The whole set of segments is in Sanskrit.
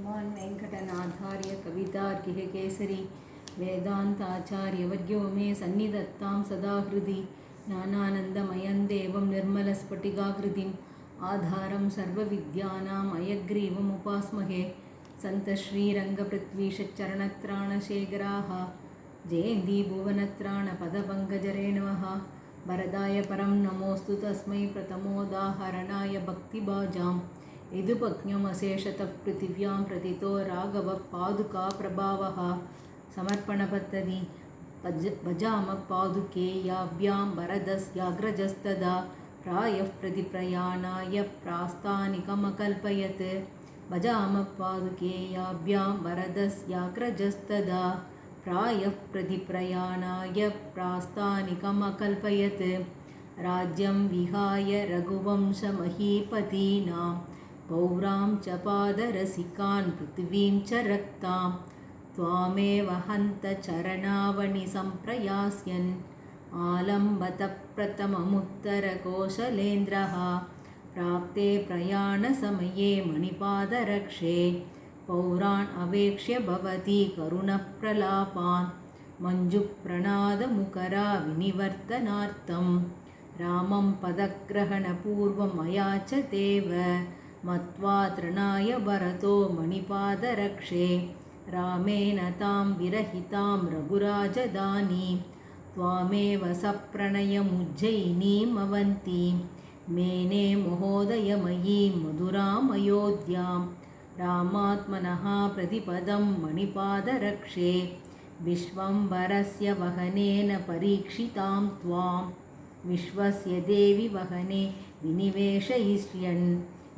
श्रीमान् वेङ्कटनाथार्य कवितार्किककेसरी वेदान्ताचार्यवर्यो मे सन्निधत्तां सदा हृदि ज्ञानानन्दमयं देवं निर्मलस्फटिकाकृतिम् आधारं सर्वविद्यानाम् अयग्रीवमुपास्महे सन्तश्रीरङ्गपृथ्वीशचरणत्राणशेखराः जयन्ती भुवनत्राणपदपङ्कजरेणवः वरदाय परं नमोऽस्तु तस्मै प्रथमोदाहरणाय भक्तिभाजाम् यदुपज्ञमशेषतः पृथिव्यां प्रतितो राघवः पादुका प्रभावः समर्पणपद्धति भजामः पादुके याभ्यां वरदस्याग्रजस्तदा प्रायः प्रतिप्रयाणाय प्रास्तानिकमकल्पयत् भजामः पादुके याभ्यां वरदस्याग्रजस्तदा प्रायः प्रतिप्रयाणाय प्रास्तानिकमकल्पयत् राज्यं विहाय रघुवंशमहीपतीनां पौरां च पादरसिकान् पृथिवीं च रक्तां त्वामेव हन्त चरणावणि सम्प्रयास्यन् आलम्बतः प्रथममुत्तरकोशलेन्द्रः प्राप्ते प्रयाणसमये मणिपादरक्षे पौरान् अवेक्ष्य भवती करुणप्रलापान् मञ्जुप्रणादमुकरा विनिवर्तनार्थं रामं पदग्रहणपूर्वम् अयाचतेव मत्वा तृणाय भरतो मणिपादरक्षे रामेण तां विरहितां रघुराजधानीं त्वामेव सप्रणयमुज्जयिनीम् अवन्तीं मेने महोदयमयीं मधुरामयोध्यां रामात्मनः प्रतिपदं मणिपादरक्षे विश्वम्भरस्य वहनेन परीक्षितां त्वां विश्वस्य देवि वहने विनिवेशयिष्यन्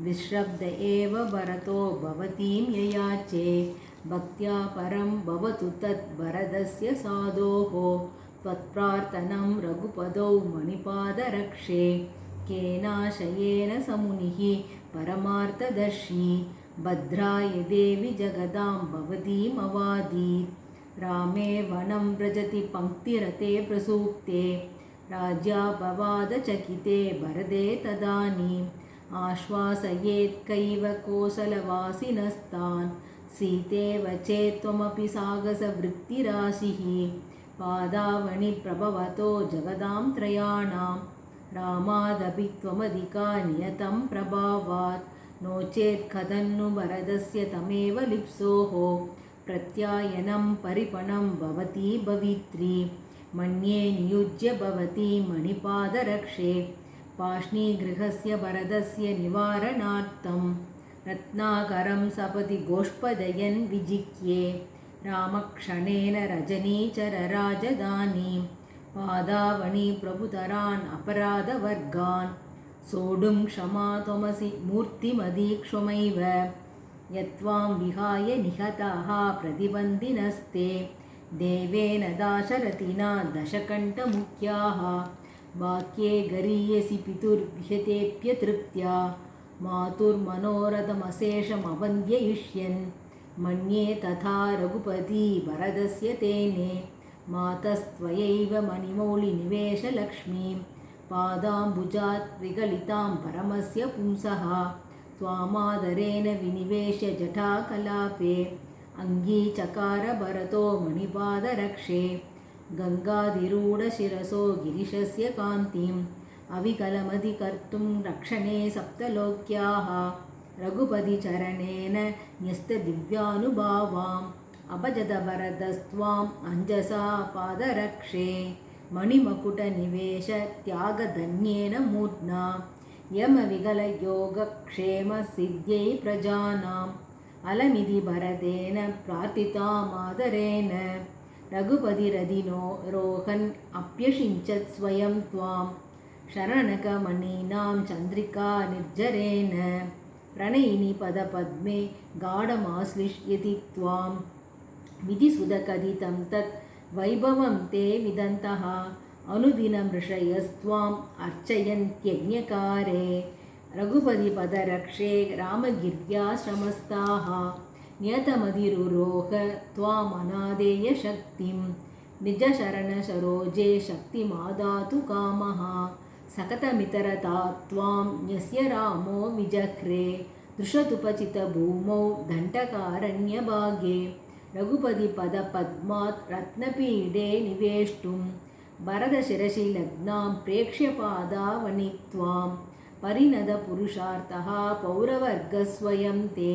विश्रब्द एव भरतो भवतीं ययाचे भक्त्या परं भवतु तत् वरदस्य साधोः त्वत्प्रार्थनं रघुपदौ मणिपादरक्षे केनाशयेन समुनिः परमार्थदर्शी भद्राय देवि जगदां भवतीमवादीत् रामे वनं व्रजति पङ्क्तिरते प्रसूक्ते राज्यापवादचकिते भरते तदानीम् आश्वासयेत्कैव कोसलवासिनस्तान् सीतेव चेत्त्वमपि सागसवृत्तिराशिः पादावणिप्रभवतो जगदां त्रयाणां रामादपि त्वमधिका नियतं प्रभावात् नो चेत् कथन्नु वरदस्य तमेव लिप्सोः प्रत्यायनं परिपणं भवती भवित्री मन्ये नियुज्य भवती मणिपादरक्षे पाष्णीगृहस्य वरदस्य निवारणार्थं रत्नाकरं सपदि गोष्पदयन् विजिह्ये रामक्षणेन रजनीचरराजधानीं पादावणी प्रभुतरान् अपराधवर्गान् सोढुं क्षमा त्वमसि मूर्तिमदीक्ष्वमैव यत्त्वां विहाय निहताः प्रतिबन्धिनस्ते देवेन दाशरथिना दशकण्ठमुख्याः वाक्ये गरीयसि पितुर्विहतेऽप्यतृप्त्या मातुर्मनोरथमशेषमवन्ध्ययिष्यन् मन्ये तथा रघुपती वरदस्य तेने मातस्त्वयैव मणिमौलिनिवेशलक्ष्मीं पादाम्बुजात् विगलितां परमस्य पुंसः त्वामादरेण विनिवेश्य जटाकलापे अङ्गीचकार भरतो मणिपादरक्षे गङ्गाधिरूढशिरसो गिरिशस्य कान्तिम् अविकलमधिकर्तुं रक्षणे सप्तलोक्याः रघुपतिचरणेन न्यस्तदिव्यानुभावाम् अभजत भरतस्त्वाम् अञ्जसा पादरक्षे मणिमकुटनिवेश त्यागधन्येन मूर्ध्ना यमविकलयोगक्षेमसिद्ध्यै प्रजानाम् अलमिति भरतेन प्रार्थितामादरेण रघुपतिरधिनो रोहन् अप्यषिञ्चत् स्वयं त्वां शरणकमणीनां चन्द्रिका निर्जरेण प्रणयिनि पदपद्मे गाढमाश्लिष्यति त्वां विधिसुधकथितं तत् वैभवं ते विदन्तः अनुदिनं ऋषयस्त्वाम् अर्चयन्त्यज्ञकारे रघुपतिपदरक्षे रामगिर्याश्रमस्थाः नियतमधिरुरोह त्वामनादेयशक्तिं निजशरणसरोजे शक्तिमादातु कामः सकतमितरता त्वां यस्य रामो विजह्रे दृशतुपचितभूमौ दण्डकारण्यभागे रघुपतिपदपद्मात् रत्नपीडे निवेष्टुं भरतशिरसि लग्नां प्रेक्ष्य पादावनि त्वां परिणतपुरुषार्थः पौरवर्गस्वयं ते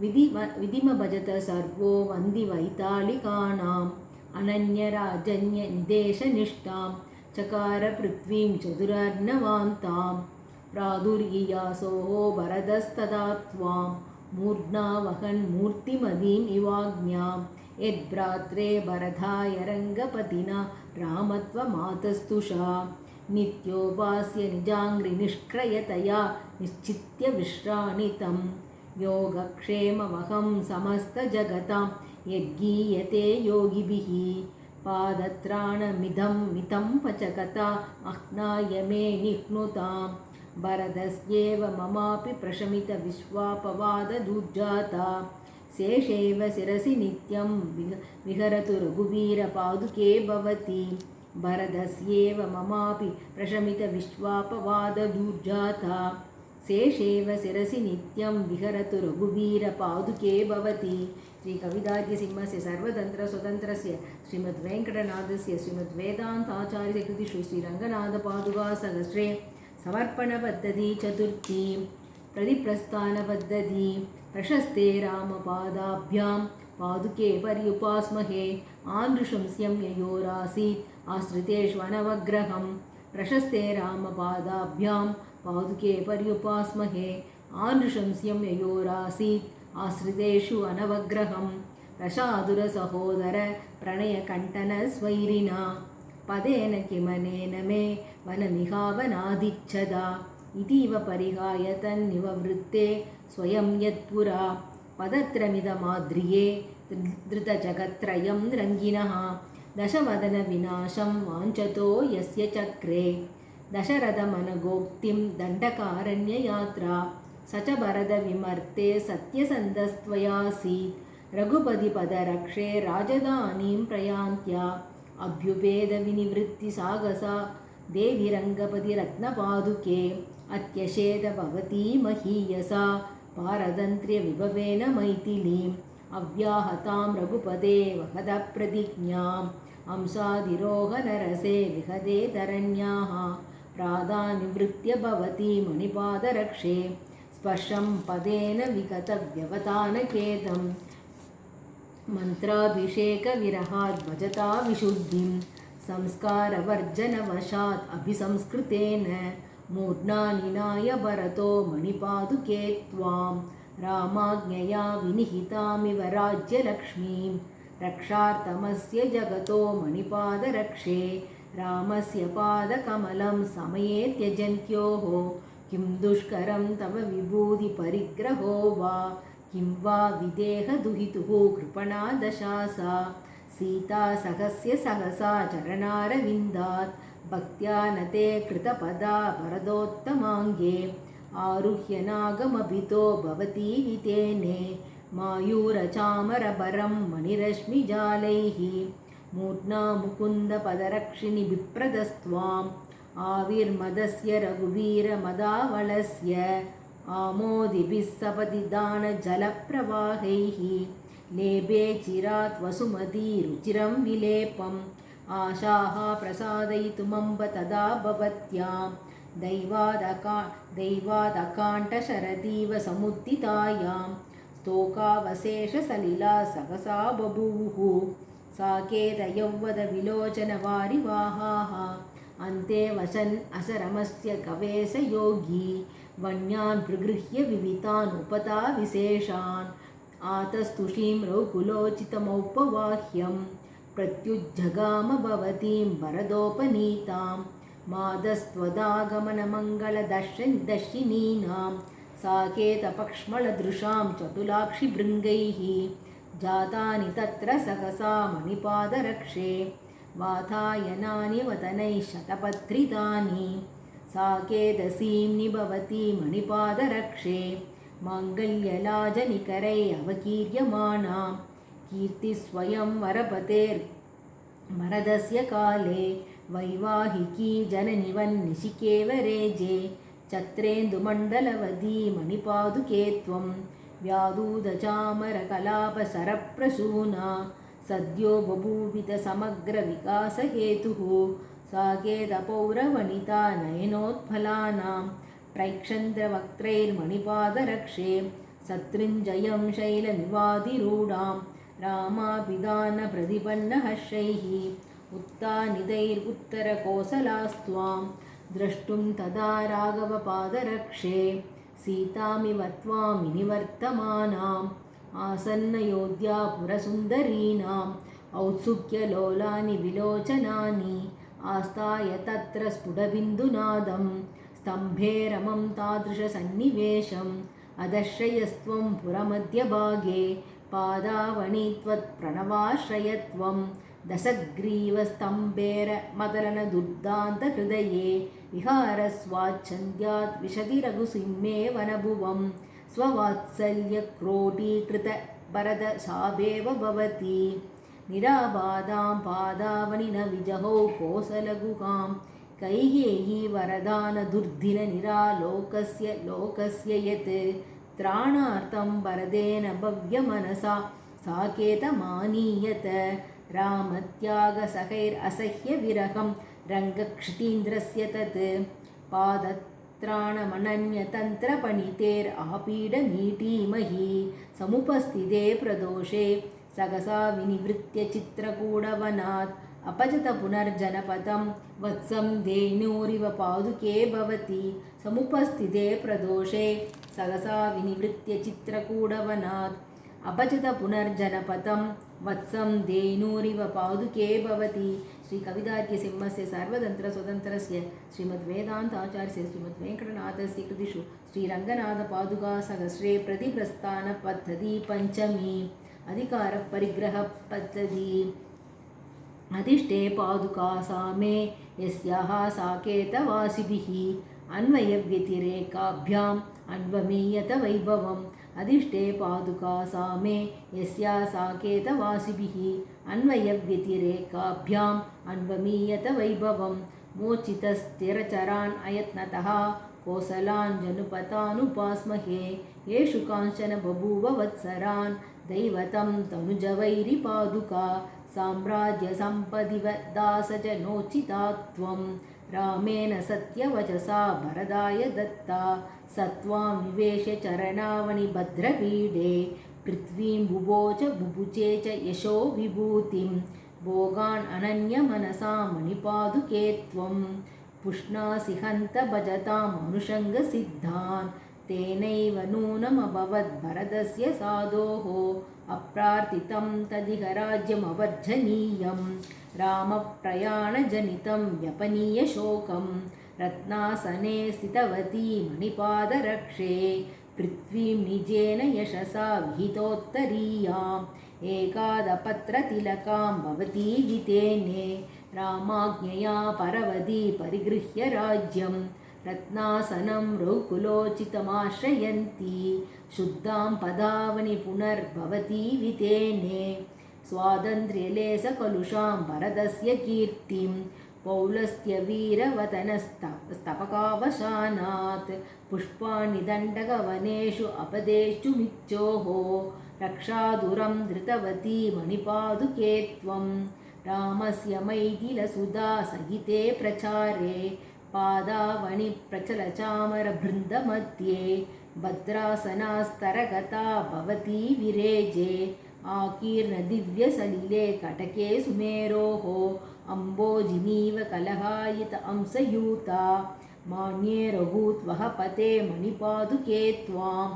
विधिमभजत सर्वो वन्दि वैतालिकानाम् अनन्यराजन्यनिदेशनिष्ठां चकार पृथ्वीं चतुरर्णवान्तां प्रादुर्ययासोः भरतस्तदा त्वां मूर्ध्ना वहन्मूर्तिमतीम् इवाज्ञां यद्भ्रात्रे भरताय रङ्गपतिना रामत्वमातस्तुषा नित्योपास्य निजाङ्घ्रिनिष्क्रियतया निश्चित्य विश्राणितं योगक्षेममहं समस्तजगतां यद्गीयते योगिभिः पादत्राणमिदं मितं पचकता अह्नाय मे निह्नुतां भरतस्येव ममापि प्रशमितविश्वापवाददुर्जाता शेषैव शिरसि नित्यं विहरतु रघुवीरपादुके भवति भरतस्येव ममापि प्रशमितविश्वापवाददुर्जाता शेषैव शिरसि नित्यं विहरतु रघुवीरपादुके भवति श्री कवितार्किसिंहस्य सर्वतन्त्रस्वतन्त्रस्य श्रीमद्वेङ्कटनाथस्य श्रीमद्वेदान्ताचार्यस्य कृतिषु श्रीरङ्गनाथपादुकासहस्रे समर्पणपद्धति चतुर्थी प्रतिप्रस्थानपद्धति प्रशस्ते रामपादाभ्यां पादुके पर्युपास्महे आनृशंस्यं ययोरासीत् आश्रितेष्वनवग्रहं प्रशस्ते रामपादाभ्यां पादुके पर्युपास्महे आनृशंस्यं ययोरासीत् आश्रितेषु अनवग्रहं प्रसादुरसहोदर प्रणयकण्टनस्वैरिणा पदेन किमनेन मे वनमिहावनादिच्छदा इतीव परिहाय तन्निववृत्ते स्वयं यत्पुरा पदत्रमिदमाद्रिये धृतजगत्त्रयं रङ्गिनः दशवदनविनाशं वाञ्छतो यस्य चक्रे दशरथमनगोक्तिं दण्डकारण्ययात्रा स च भरतविमर्ते सत्यसन्धस्त्वयासीत् रघुपतिपदरक्षे राजधानीं प्रयान्त्या अभ्युपेदविनिवृत्तिसागसा देवी रङ्गपतिरत्नपादुके अत्यशेद भवती महीयसा पारतन्त्र्यविभवेन मैथिलीम् अव्याहतां रघुपते वहदप्रतिज्ञाम् हंसाधिरोहणरसे विहदे धरण्याः प्रादानिवृत्य भवती मणिपादरक्षे स्पर्शं पदेन विगतव्यवतानकेतं मन्त्राभिषेकविरहात् भजता विशुद्धिं संस्कारवर्जनवशात् अभिसंस्कृतेन मूर्ध्ना निनाय भरतो मणिपादुके त्वां रामाज्ञया विनिहितामिव राज्यलक्ष्मीं रक्षार्थमस्य जगतो मणिपादरक्षे रामस्य पादकमलं समये त्यजन्त्योः किं दुष्करं तव विभूतिपरिग्रहो वा किं वा विदेहदुहितुः कृपणा दशासा सीता सहस्य सहसा चरणारविन्दात् भक्त्या नते कृतपदा भरतोत्तमाङ्गे आरुह्य नागमभितो भवती वितेने मायूरचामरभरं मणिरश्मिजालैः मूर्ध्ना मुकुन्दपदरक्षिणि बिप्रदस्त्वाम् आविर्मदस्य रघुवीरमदावलस्य आमोदिभिः सपदिदानजलप्रवाहैः लेभे चिरात् वसुमतीरुचिरं विलेपम् आशाः प्रसादयितुमम्ब तदा भवत्यां दैवादकाण्ठशरदीव समुत्थितायां स्तोकावशेषसलिला सहसा बभूवुः साकेतयौवदविलोचनवारिवाहाः अन्ते वसन् अशरमस्य कवेशयोगी वन्यान् प्रगृह्य विवितान् उपता विशेषान् आतस्तुषीं रौकुलोचितमौपवाह्यं प्रत्युज्जगाम भवतीं भरतोपनीतां मादस्त्वदागमनमङ्गलदर्शिनीनां साकेतपक्ष्मलदृशां चतुलाक्षिभृङ्गैः जातानि तत्र सहसा मणिपादरक्षे वातायनानि वदनैः शतपत्रितानि साकेतसीं निभवति मणिपादरक्षे माङ्गल्यलाजनिकरैः अवकीर्यमाणां कीर्तिस्वयं वरपतेर्मरदस्य काले वैवाहिकी जननिवन्निशिकेव रेजे चत्रेन्दुमण्डलवती मणिपादुके त्वं व्यादूतचामरकलापसरप्रसूना सद्यो बभूवितसमग्रविकासहेतुः साकेतपौरवनिता नयनोत्फलानां प्रैक्षन्द्रवक्त्रैर्मणिपादरक्षे सत्रिञ्जयं शैलमिवादिरूढां रामाभिधानप्रतिपन्नहर्षैः उत्तानिदैरुत्तरकोसलास्त्वां द्रष्टुं तदा राघवपादरक्षे सीतामिव त्वामिनिवर्तमानाम् आसन्नयोध्यापुरसुन्दरीणाम् औत्सुक्यलोलानि विलोचनानि आस्थाय तत्र स्फुटबिन्दुनादं स्तम्भे रमं तादृशसन्निवेशम् अदर्शयस्त्वं पुरमध्यभागे पादावणि त्वत्प्रणवाश्रयत्वं दशग्रीवस्तम्भेरमदलनदुर्दान्तहृदये विहारस्वाच्छन्द्यात् विशति रघुसिंहे वनभुवं स्ववात्सल्यक्रोडीकृतभरतशाभेव भवति निराबाधां पादावनि न विजहौ कोसलगुहां कैकेयी वरदानदुर्दिननिरालोकस्य लोकस्य यत् त्राणार्थं वरदेन भव्यमनसा साकेतमानीयत रामत्यागसहैरसह्यविरहं रङ्गक्षितीन्द्रस्य तत् पादत्राणमनन्यतन्त्रपणितेरापीडमीटीमहि समुपस्थिते प्रदोषे सहसा विनिवृत्य चित्रकूटवनात् अपजत पुनर्जनपदं वत्सं धेनूरिव पादुके भवति समुपस्थिते प्रदोषे सहसा विनिवृत्य चित्रकूटवनात् अपजत पुनर्जनपदं वत्सं धेनूरिव पादुके भवति श्री कवितार्किकसिंहस्य सर्वतन्त्रस्वतन्त्रस्य श्रीमद्वेदान्ताचार्यस्य श्रीमद्वेङ्कटनाथस्य कृतिषु श्रीरङ्गनाथपादुकासहस्रे प्रतिप्रस्थानपद्धति पञ्चमी अधिकारपरिग्रहपद्धति अधिष्ठे पादुका सामे यस्याः साकेतवासिभिः अन्वयव्यतिरेकाभ्याम् अन्वमीयत वैभवम् अधिष्ठे पादुका सामे यस्या साकेतवासिभिः अन्वयव्यतिरेकाभ्याम् अन्वमीयत वैभवं मोचितस्थिरचरान् अयत्नतः कोसलान् जनुपतानुपास्महे येषु कांचन बभूव वत्सरान् दैवतं तनुजवैरिपादुका साम्राज्यसम्पदिव दासजनोचिता त्वं रामेण सत्यवचसा भरदाय दत्ता सत्वां निवेश चरणावनिभद्रपीडे पृथ्वीं बुभोच बुभुचे च यशो विभूतिं भोगान् अनन्यमनसा मणिपादुके त्वं पुष्णासि हन्त भजताम् अनुषङ्गसिद्धान् तेनैव नूनमभवद्भरतस्य साधोः अप्रार्थितं तदिह राज्यमवर्जनीयं रामप्रयाणजनितं व्यपनीयशोकं रत्नासने स्थितवती मणिपादरक्षे पृथ्वीं निजेन यशसा विहितोत्तरीयाम् एकादपत्रतिलकां भवती वितेने रामाज्ञया परवदी परिगृह्य राज्यं रत्नासनं रघुकुलोचितमाश्रयन्ती शुद्धां पदावनि पुनर्भवती वितेने स्वातन्त्र्यलेशकलुषां भरतस्य कीर्तिं पौलस्त्यवीरवतनस्तपकावशानात् पुष्पाणि दण्डकवनेषु अपदेषु मिच्चोः रक्षादुरं धृतवती मणिपादुके त्वं रामस्य मैथिलसुधा सहिते प्रचारे पादावनि प्रचलचामरबृन्दमध्ये भद्रासनास्तरगता भवती विरेजे आकीर्णदिव्यसलिले कटके सुमेरोः अम्बोजिनीव कलहायित अंसयूता मान्ये रघुत्वः मणिपादुके त्वां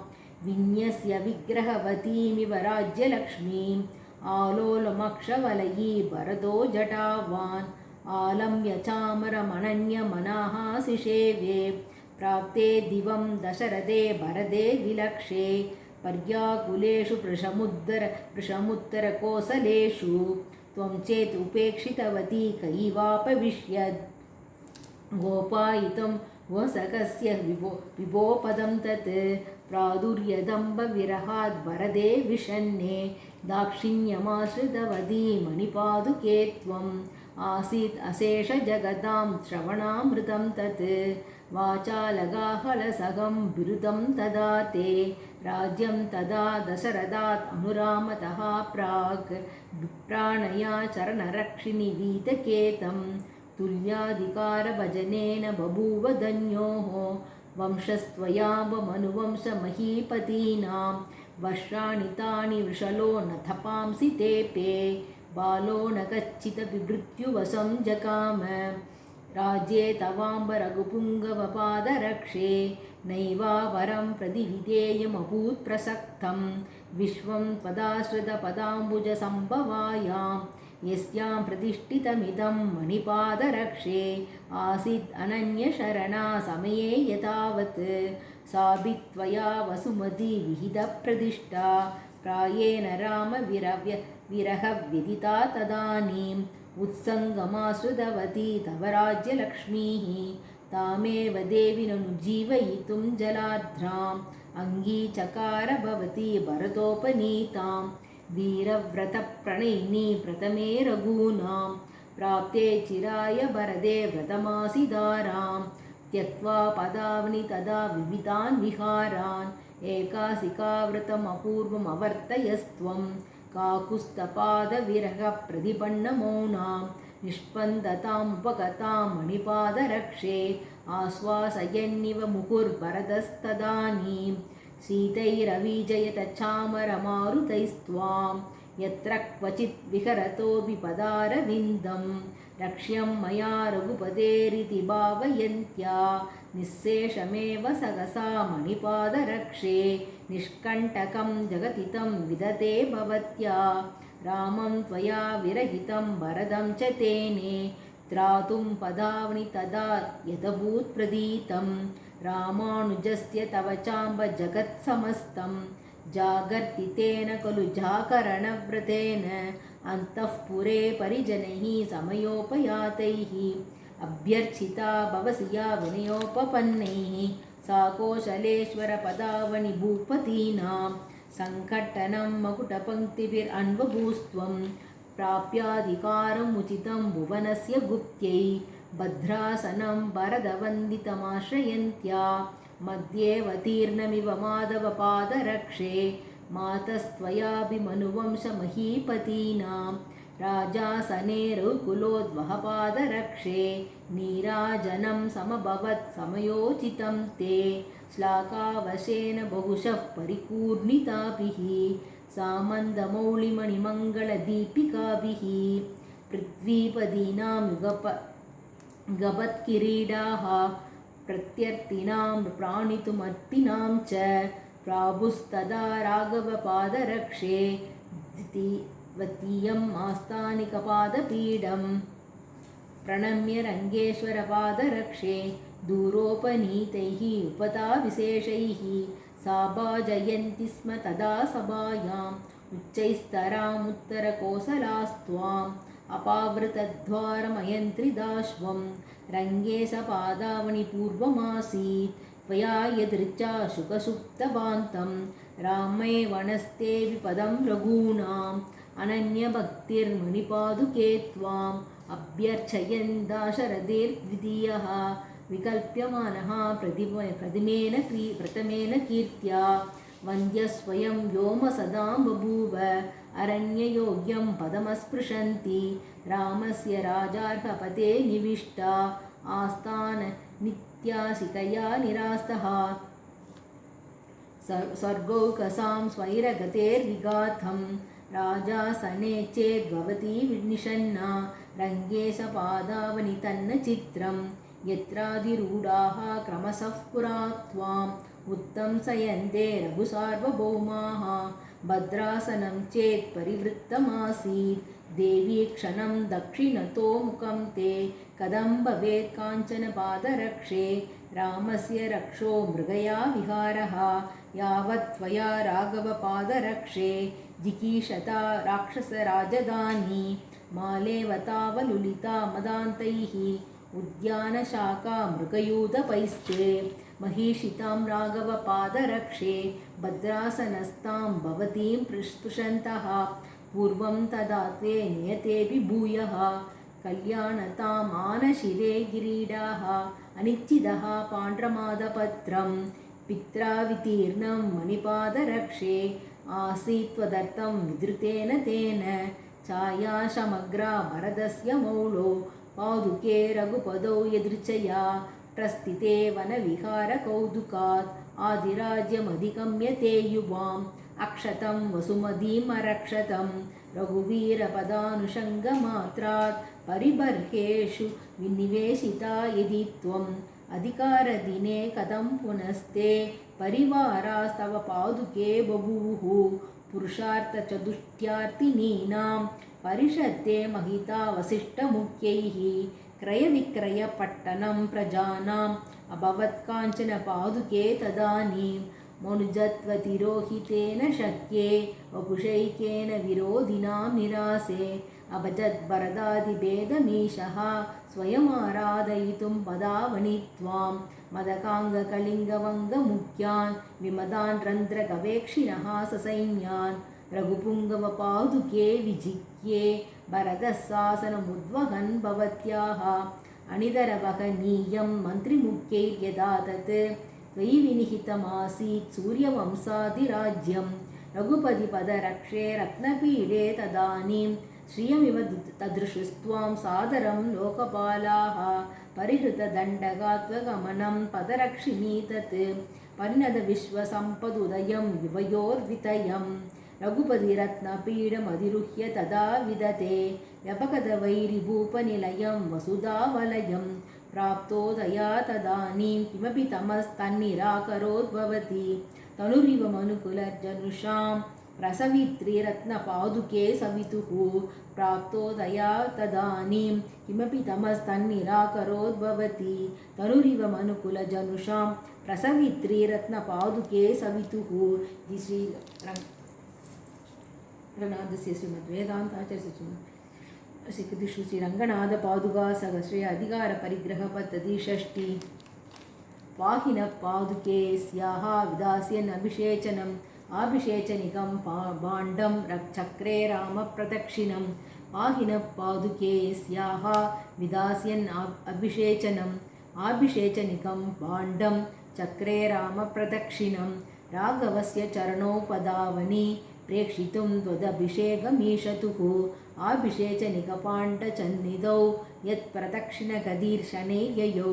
विन्यस्य विग्रहवतीमिव राज्यलक्ष्मीम् आलोलमक्षवलयी भरतो जटावान् आलम्य चामरमनन्यमनाः सिषेवे प्राप्ते दिवं दशरथे भरते विलक्षे पर्याकुलेषु पृषमुत्तरकोसलेषु त्वं चेत् उपेक्षितवती कैवापविष्यत् गोपायितं वसकस्य विभोपदं तत् प्रादुर्यदम्बविरहाद् वरदे विषन्ने दाक्षिण्यमाश्रितवती मणिपादुके त्वम् आसीत् अशेषजगतां श्रवणामृतं तत् वाचालगाहलसगं बिरुदं तदा ते राज्यं तदा दशरथात् अनुरामतः प्राक् विप्राणया चरणरक्षिणि वीतकेतं तुल्याधिकारभजनेन बभूव धन्योः वंशस्त्वयामनुवंशमहीपतीनां वर्षाणि तानि वृषलो न तपांसि तेऽपे बालो न कच्चिदपि जगाम राज्ये तवाम्ब रघुपुङ्गवपादरक्षे नैवावरं प्रतिविधेयमभूत् प्रसक्तं विश्वं त्वदाश्रितपदाम्बुजसम्भवायां यस्यां प्रतिष्ठितमिदं मणिपादरक्षे आसीत् अनन्यशरणा समये यतावत् साभित्वया वसुमती विहितप्रतिष्ठा प्रायेण रामविरहव्यदिता तदानीम् उत्सङ्गमाश्रितवती तव राज्यलक्ष्मीः तामेव देवी ननुजीवयितुं जलार्द्राम् अङ्गीचकार भवती भरतोपनीतां वीरव्रतप्रणयिनी प्रथमे रघूनां प्राप्ते चिराय भरते व्रतमासिदारां त्यक्त्वा पदावनि तदा विविधान् विहारान् एकासिकाव्रतमपूर्वमवर्तयस्त्वं काकुस्तपादविरहप्रतिपन्नमौनां निष्पन्दतामुपगतां मणिपादरक्षे आश्वासयन्निव मुहुर्भरतस्तदानीं शीतैरविजयतचामरमारुतैस्त्वां यत्र क्वचित् विहरतोऽपि पदारविन्दं रक्ष्यं मया रघुपतेरिति भावयन्त्या निःशेषमेव सहसा मणिपादरक्षे निष्कण्टकं जगतितं विदते भवत्या रामं त्वया विरहितं भरतं च तेने त्रातुं पदावनि तदा यदभूत् प्रदीतं रामानुजस्य तव चाम्ब जगत्समस्तं जागर्तितेन खलु जाकरणव्रतेन अन्तःपुरे परिजनैः समयोपयातैः अभ्यर्चिता भवसि या विनयोपपन्नैः सा कौशलेश्वरपदावनि भूपतीनां सङ्कट्टनं मकुटपङ्क्तिभिरन्वभूस्त्वं प्राप्याधिकारमुचितं भुवनस्य गुप्त्यै भद्रासनं भरतवन्दितमाश्रयन्त्या मध्येऽवतीर्णमिव माधवपादरक्षे मातस्त्वयाभिमनुवंशमहीपतीनां राजासने रघुकुलोद्वहपादरक्षे नीराजनं समभवत् समयोचितं ते श्लाकावशेन बहुशः परिपूर्णिताभिः सामन्दमौलिमणिमङ्गलदीपिकाभिः पृथ्वीपदीनां युगपत्किरीडाः प्रत्यर्थिनां प्राणितुमर्तिनां च प्राभुस्तदा राघवपादरक्षे द्वितीयम् आस्थानिकपादपीडं प्रणम्य रङ्गेश्वरपादरक्षे दूरोपनीतैः उपताविशेषैः सा भाजयन्ति स्म तदा सभायाम् उच्चैस्तरामुत्तरकोसलास्त्वाम् अपावृतद्वारमयन्त्रिदाश्वं रङ्गेशपादावनि पूर्वमासीत् त्वया यदृच्छा शुकसुप्तभान्तं रामे वनस्ते विपदं रघूणाम् अनन्यभक्तिर्मणिपादुके त्वाम् अभ्यर्चयन् दाशरथिर्द्वितीयः विकल्प्यमानः प्रथमेन कीर्त्या वन्द्यस्वयं व्योमसदां बभूव अरण्ययोग्यं पदमस्पृशन्ति रामस्य राजार्हपते निविष्टा आस्थान नित्यासिकया निरास्तः स्वर्गौकसां स्वैरगतेर्विघातं राजासने चेद्भवती निषण्णा रङ्गेशपादावनि तन्न चित्रं यत्राधिरूढाः क्रमशः पुरा त्वाम् उत्तंसयन्ते रघुसार्वभौमाः भद्रासनं चेत् परिवृत्तमासीत् देवी क्षणं दक्षिणतो मुखं ते कथं भवेत् काञ्चनपादरक्षे रामस्य रक्षो मृगया विहारः यावत् त्वया राघवपादरक्षे जिगीषता राक्षसराजधानी मालेवतावलुलिता मदान्तैः उद्यानशाखा मृगयूथपैस्ते महिषितां राघवपादरक्षे भद्रासनस्तां भवतीं स्पृशन्तः पूर्वं तदा ते नियतेऽपि भूयः कल्याणताम् आनशिरे गिरीडाः अनिच्चिदः पाण्ड्रमादपत्रं पित्रा वितीर्णं मणिपादरक्षे आसीत् त्वदर्थं विधृतेन तेन छाया समग्रा भरतस्य मौलो पादुके रघुपदौ यदृच्छया प्रस्थिते वनविहारकौतुकात् आदिराज्यमधिगम्यते युवाम् अक्षतं वसुमतीम् अरक्षतं रघुवीरपदानुषङ्गमात्रात् परिबर्हेषु विनिवेशिता यदि त्वम् अधिकारदिने कथं पुनस्ते परिवारास्तव पादुके बभूवुः पुरुषार्थचतुष्टयार्थिनीनां परिषत्ते महिता वसिष्ठमुख्यैः क्रयविक्रयपट्टनं प्रजानाम् अभवत् काञ्चन पादुके तदानीं मनुजत्वतिरोहितेन शक्ये वपुषैकेन विरोधिनां निरासे अभजत् भरदादिभेदमीशः स्वयमाराधयितुं पदावनि त्वां मदकाङ्गकलिङ्गवङ्गमुख्यान् विमदान् रन्ध्रगवेक्षिणः ससैन्यान् रघुपुङ्गवपादुके विजिह्ये भरतः शासनमुद्वहन् भवत्याः अनितरवहनीयं मन्त्रिमुख्यैर्यदा तत् त्वयि विनिहितमासीत् सूर्यवंशादिराज्यं रघुपतिपदरक्षे रत्नपीडे तदानीं श्रियमिव तदृशस्त्वां सादरं लोकपालाः परिहृतदण्डगात्वगमनं पदरक्षिणी तत् परिणतविश्वसम्पदुदयं युवयोर्वितयं रघुपतिरत्नपीडमधिरुह्य तदा विदते व्यपगतवैरिभूपनिलयं वसुधावलयं प्राप्तोदया तदानीं किमपि तमस्तन्निराकरोद्भवति तनुरिव मनुकुलजनुषां प्रसवित्रीरत्नपादुके सवितुः प्राप्तोदया तदानीं किमपि तमस्तन्निराकरोद्भवति तनुरिव मनुकुलजनुषां प्रसवित्रीरत्नपादुके सवितुः श्री रङ्गनाथस्य श्रीमद्वेदान्ताचार्य श्रीकृतिषु श्रीरङ्गनाथपादुका सहस्रे अधिकारपरिग्रहपद्धति षष्ठी पाहिनः पादुके स्याः विदास्यन् अभिषेचनम् आभिषेचनिकं भाण्डं चक्रे रामप्रदक्षिणं पाहिनः पादुके स्याः विदास्यन् अभिषेचनम् आभिषेचनिकं भाण्डं चक्रे रामप्रदक्षिणं राघवस्य चरणोपदावनि प्रेक्षितुं त्वदभिषेकमीशतुः आभिषेचनिकपाण्डचन्निधौ यत्प्रदक्षिणगदीर्शनैर्ययो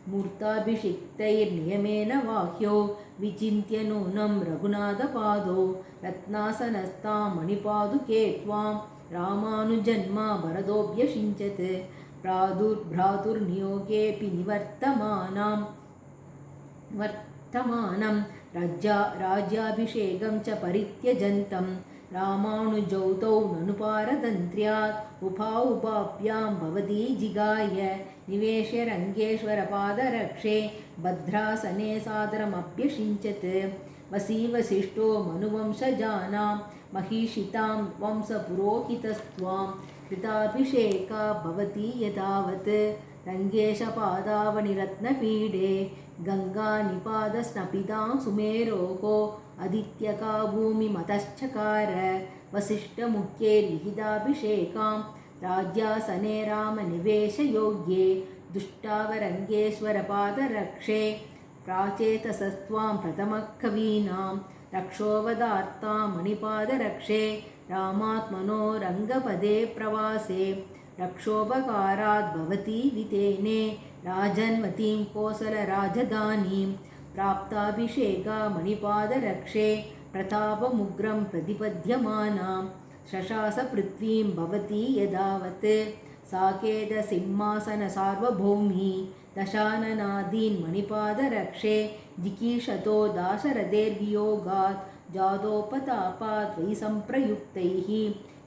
मूर्ताभिषिक्तैर्नियमेन वाह्यो विचिन्त्य नूनं रघुनाथपादौ रत्नासनस्तां मणिपादुके त्वां रामानुजन्मा भरतोऽभ्यषिञ्चत् भ्रातुर्नियोगेऽपि वर्तमानं राज्याभिषेकं च परित्यजन्तं रामानुजौ तौ ननुपारतन्त्र्यात् उपाभ्यां भवती जिगाय निवेश्य रङ्गेश्वरपादरक्षे भद्रासने सादरमभ्यषिञ्चत् वसिष्ठो मनुवंशजानां महिषितां वंशपुरोहितस्त्वां कृताभिषेका भवति यदावत् रङ्गेशपादावनिरत्नपीडे गङ्गानिपादस्नपितां सुमेरोः आदित्यका भूमिमतश्चकार वसिष्ठमुख्यैर्विहिताभिषेकां राज्यासने रामनिवेशयोग्ये दुष्टावरङ्गेश्वरपादरक्षे प्राचेतसस्त्वां प्रथमकवीनां रक्षोवदार्तां मणिपादरक्षे रामात्मनो रङ्गपदे प्रवासे रक्षोपकारात् भवती वितेने राजन्वतीं कोसलराजधानीं प्राप्ताभिषेका मणिपादरक्षे प्रतापमुग्रं प्रतिपद्यमानां शशासपृथ्वीं भवती यदावत् साकेतसिंहासनसार्वभौमी दशाननादीन् मणिपादरक्षे जिकीषतो दाशरथेर्वियोगात् जातोपतापात् वै सम्प्रयुक्तैः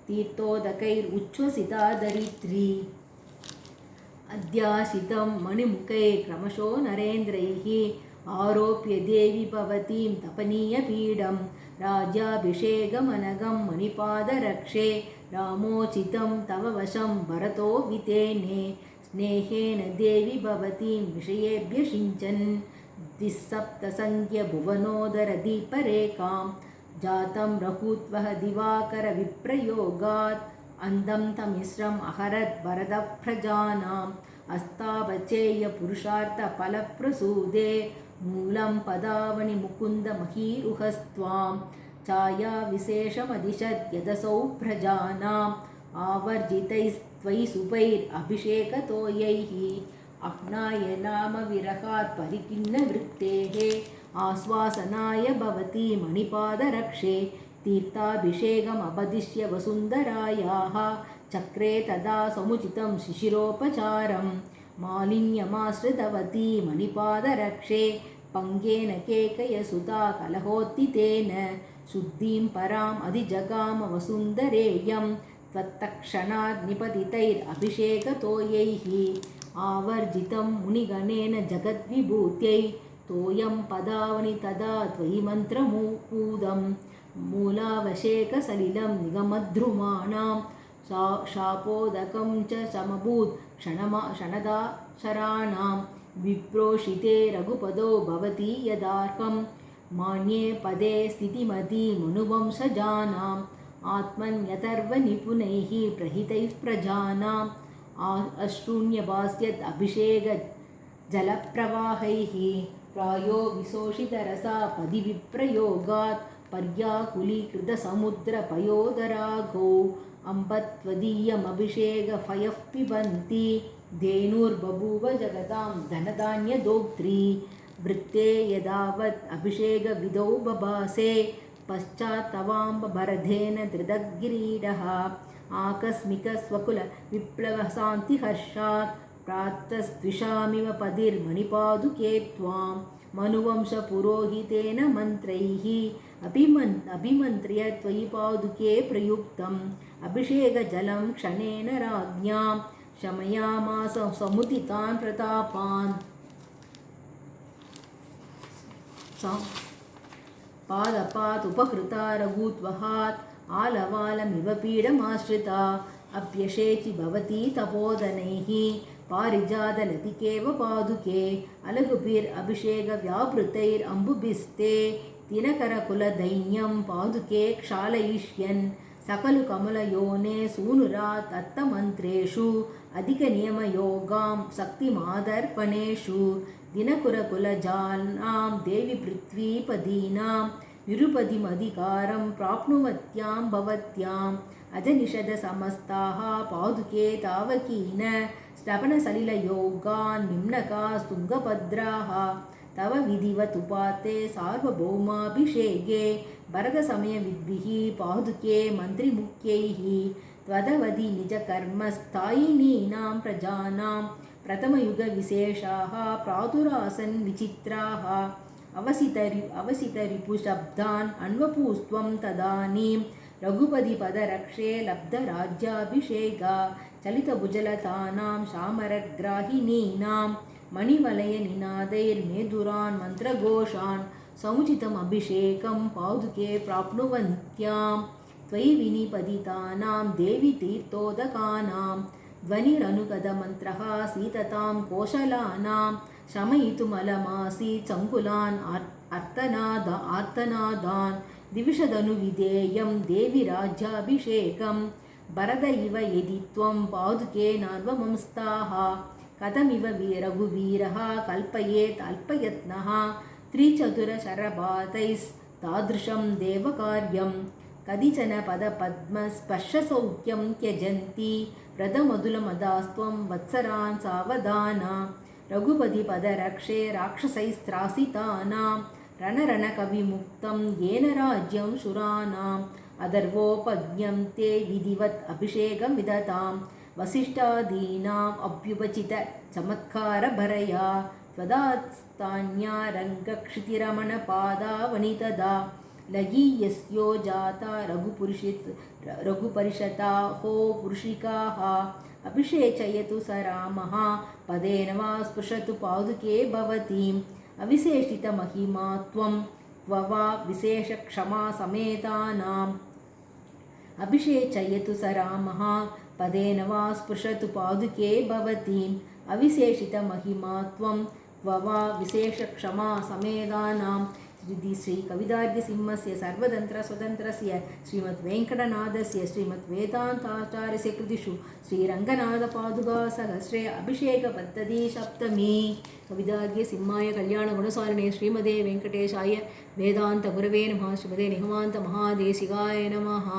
तीर्थोदकैरुच्छ्वसिता दरिद्री अध्यासितं मणिमुखैर्क्रमशो नरेन्द्रैः आरोप्य देवी भवतीं तपनीयपीडं राज्याभिषेकमनघं मणिपादरक्षे रामोचितं तव वशं भरतो वितेने स्नेहेन देवी भवतीं विषयेभ्यषिञ्चन् दिस्सप्तसङ्ख्यभुवनोदरदीपरेखां जातं रघुत्वः दिवाकरविप्रयोगात् अन्दं तमिस्रम् अहरत् भरतप्रजानाम् अस्तावचेय पुरुषार्थफलप्रसूदे मूलं पदावनि मुकुन्दमहीरुहस्त्वां छायाविशेषमदिशत् यदसौ प्रजानाम् आवर्जितैस्त्वयि सुपैरभिषेकतोयैः अह्नाय नाम विरहात् परिकिन्नवृत्तेः आश्वासनाय भवति मणिपादरक्षे तीर्थाभिषेकमपदिश्य वसुन्धरायाः चक्रे तदा समुचितं शिशिरोपचारं मालिन्यमाश्रितवती मणिपादरक्षे पङ्गेन केकयसुता कलहोत्थितेन शुद्धिं पराम् अधिजगाम वसुन्धरेयं त्वत्तक्षणात् निपतितैरभिषेकतोयैः आवर्जितं मुनिगणेन जगद्विभूत्यै तोयं पदावनि तदा त्वयि मन्त्रपूदं मूलावशेकसलिलं निगमद्रुमाणां शापोदकं च समभूत् क्षणदाशराणां विप्रोषिते रघुपदो भवति यदार्कं मान्ये पदे स्थितिमती मनुवंशजानाम् आत्मन्यथर्वनिपुणैः प्रहितैः प्रजानाम् अश्रूण्यभास्यत् अभिषेकजलप्रवाहैः प्रायो विशोषितरसा पदिविप्रयोगात् पर्याकुलीकृतसमुद्रपयोदरागौ अम्बत्वदीयमभिषेकफयः पिबन्ति धेनुर्बभूव जगतां धनधान्यदोक्त्री वृत्ते यदावत् अभिषेकविधौ बभासे पश्चात्तवाम्बभरधेन धृतगिरीडः आकस्मिकस्वकुलविप्लवशान्तिहर्षात् प्रातस्त्विषामिव पदिर्मणिपादुके त्वां मनुवंशपुरोहितेन मन्त्रैः अभिमन्त्र्य त्वयि पादुके प्रयुक्तम् अभिषेकजलं क्षणेन राज्ञां शमयामास समुदितान् प्रतापान् पादपात् उपहृता रघुत्वहात् आलवालमिव पीडमाश्रिता अप्यशेचि भवती तपोधनैः पारिजातलतिकेव पादुके अलगुभिरभिषेकव्यापृतैरम्बुभिस्ते दिनकरकुलदैन्यं पादुके क्षालयिष्यन् सकलु कमलयोने सूनुरात् तत्तमन्त्रेषु अधिकनियमयोगां शक्तिमादर्पणेषु दिनकुरकुलजानां देवि पृथ्वीपदीनां निरुपदिमधिकारं प्राप्नुवत्यां भवत्याम् अजनिषदसमस्ताः पादुके तावकीन स्तपनसलिलयोगान् निम्नकास् तुङ्गभद्राः तव विधिवत् उपाते सार्वभौमाभिषेके भरतसमयविद्भिः पादुके मन्त्रिमुख्यैः त्वदवधि निजकर्मस्थायिनीनां प्रजानां प्रथमयुगविशेषाः प्रादुरासन् विचित्राः अवसितरिपुशब्दान् अन्वपूस्त्वं तदानीं रघुपतिपदरक्षे लब्धराज्याभिषेका चलितभुजलतानां शामरग्राहिणीनां मणिवलयनिनादैर्मेधुरान् मन्त्रघोषान् समुचितमभिषेकं पादुके प्राप्नुवन्त्यां त्वयि विनिपतितानां देवि तीर्थोदकानां ध्वनिरनुगतमन्त्रः सीततां कोशलानां शमयितुमलमासीत् सङ्कुलान् आर्तनादान् दिविषदनुविधेयं देवि राज्याभिषेकं भरत इव यदि त्वं पादुके नार्वमंस्ताः कथमिव रघुवीरः कल्पयेत् अल्पयत्नः त्रिचतुरशरपातैस्तादृशं देवकार्यं कतिचन पदपद्मस्पर्शसौख्यं त्यजन्ति व्रतमधुलमदास्त्वं वत्सरान् सावधाना रघुपतिपदरक्षे राक्षसैस्त्रासितानां रणरणकविमुक्तं येन राज्यं शुराणाम् अदर्वोपज्ञं ते विधिवत् अभिषेकं विदतां वसिष्ठादीनाम् अभ्युपचितचमत्कारभरया त्वदास्तान्या रङ्गक्षितिरमणपादावनितदा लगीयस्यो जाता रघुपरिषता हो पुरुषिकाः अभिषेचयतु स रामः पदेन वा स्पृशतु पादुके भवतीम् अविशेषितमहिमा त्वं क्व वा विशेषक्षमा समेतानाम् अभिषेचयतु स रामः पदेन वा स्पृशतु पादुके भवतीम् अविशेषितमहिमा त्वं क्व वा विशेषक्षमा समेतानाम् श्री कवितार्घ्यसिंहस्य सर्वतन्त्रस्वतन्त्रस्य श्रीमद्वेङ्कटनाथस्य श्रीमद्वेदान्ताचार्यस्य कृतिषु श्रीरङ्गनाथपादुकासहस्रे अभिषेकपद्धति सप्तमी। कवितार्घ्यसिंहाय कल्याणगुणसारिणे श्रीमदे वेङ्कटेशाय वेदान्तगुरवे नमः। श्रीमदे निगमान्तमहादेशिकाय नमः।